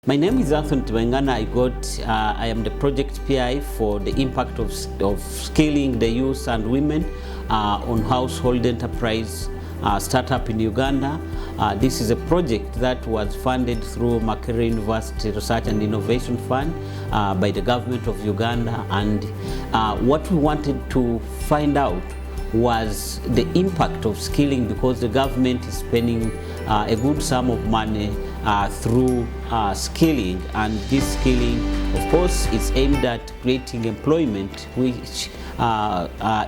My name is Dr Tibaingana. I am the project PI for the impact of scaling the youth and women on household enterprise startup in Uganda. This is a project that was funded through Makerere University Research and Innovation Fund by the government of Uganda, and what we wanted to find out was the impact of skilling, because the government is spending a good sum of money through skilling, and this skilling of course is aimed at creating employment, which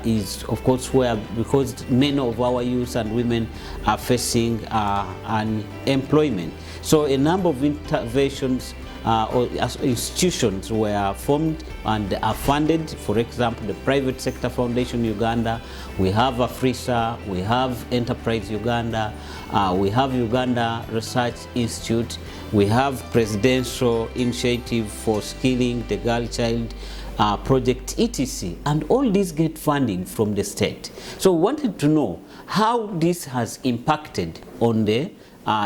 is of course because many of our youth and women are facing unemployment. So a number of interventions or institutions were formed and are funded. For example, the Private Sector Foundation Uganda, we have Afrisa, we have Enterprise Uganda, we have Uganda Research Institute, we have Presidential Initiative for Skilling, the Girl Child Project, etc. And all these get funding from the state. So we wanted to know how this has impacted on the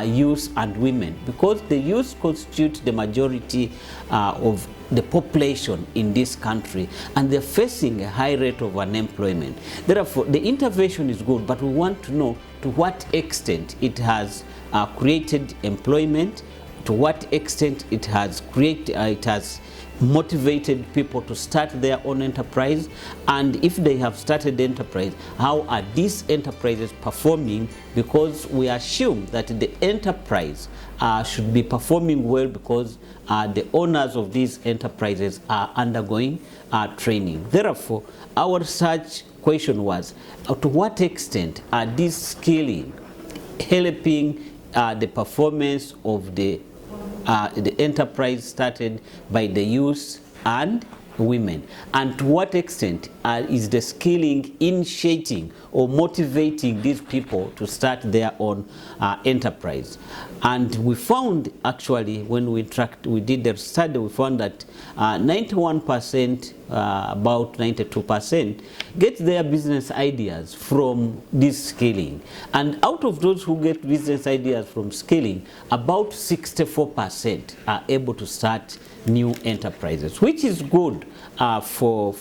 youth and women, because the youth constitute the majority of the population in this country, and they're facing a high rate of unemployment. Therefore, the intervention is good, but we want to know to what extent it has created employment, to what extent it has motivated people to start their own enterprise, and if they have started the enterprise, how are these enterprises performing, because we assume that the enterprise should be performing well because the owners of these enterprises are undergoing training. Therefore, our research question was, to what extent are these skilling helping the performance of the enterprise started by the youth and women, and to what extent is the skilling initiating or motivating these people to start their own enterprise. And we found, actually, when we did the study, we found that 91%, about 92%, get their business ideas from this skilling. And out of those who get business ideas from skilling, about 64% are able to start new enterprises, which is good for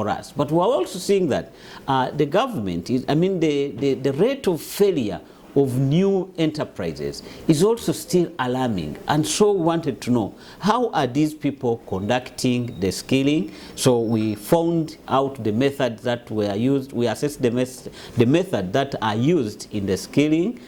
us. But we're also seeing that the government is, the rate of failure of new enterprises is also still alarming, and so we wanted to know, how are these people conducting the skilling? So we found out the methods that were used. We assessed the method that are used in the skilling.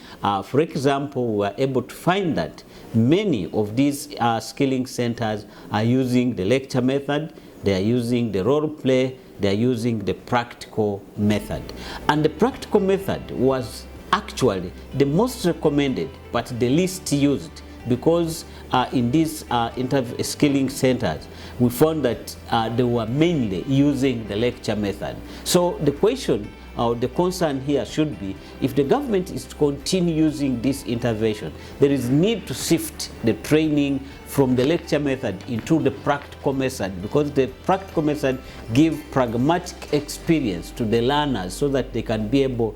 For example, we were able to find that many of these skilling centers are using the lecture method, they are using the role play, they are using the practical method. And the practical method was actually the most recommended but the least used, because in these skilling centers we found that they were mainly using the lecture method. So the question, the concern here should be, if the government is to continue using this intervention, there is need to shift the training from the lecture method into the practical method, because the practical method gives pragmatic experience to the learners so that they can be able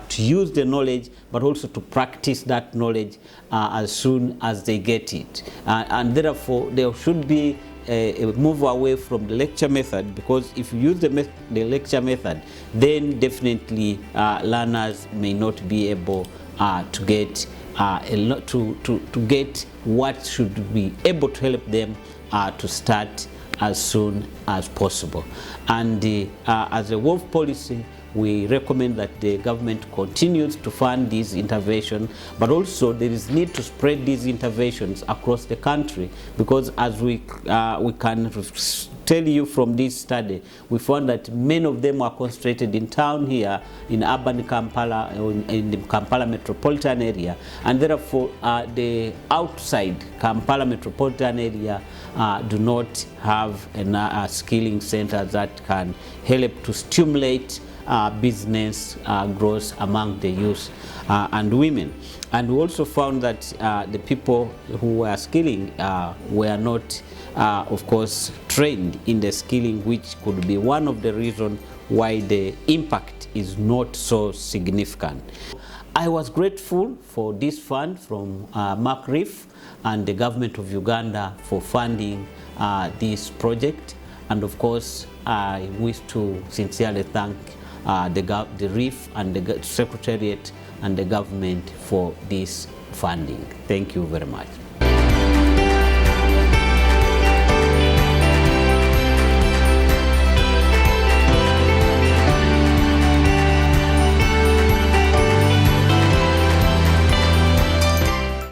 to use the knowledge, but also to practice that knowledge as soon as they get it. And therefore, there should be a move away from the lecture method, because if you use the lecture method, then definitely learners may not be able to get to get what should be able to help them to start as soon as possible. And as a WOF policy, we recommend that the government continues to fund these interventions, but also there is need to spread these interventions across the country, because as we can tell you from this study, we found that many of them are concentrated in town here, in urban Kampala, in the Kampala metropolitan area, and therefore the outside Kampala metropolitan area do not have a skilling center that can help to stimulate business growth among the youth and women. And we also found that the people who were skilling were not, of course, trained in the skilling, which could be one of the reasons why the impact is not so significant. I was grateful for this fund from Mark Reef and the government of Uganda for funding this project. And of course, I wish to sincerely thank the Reef and the Secretariat and the government for this funding. Thank you very much.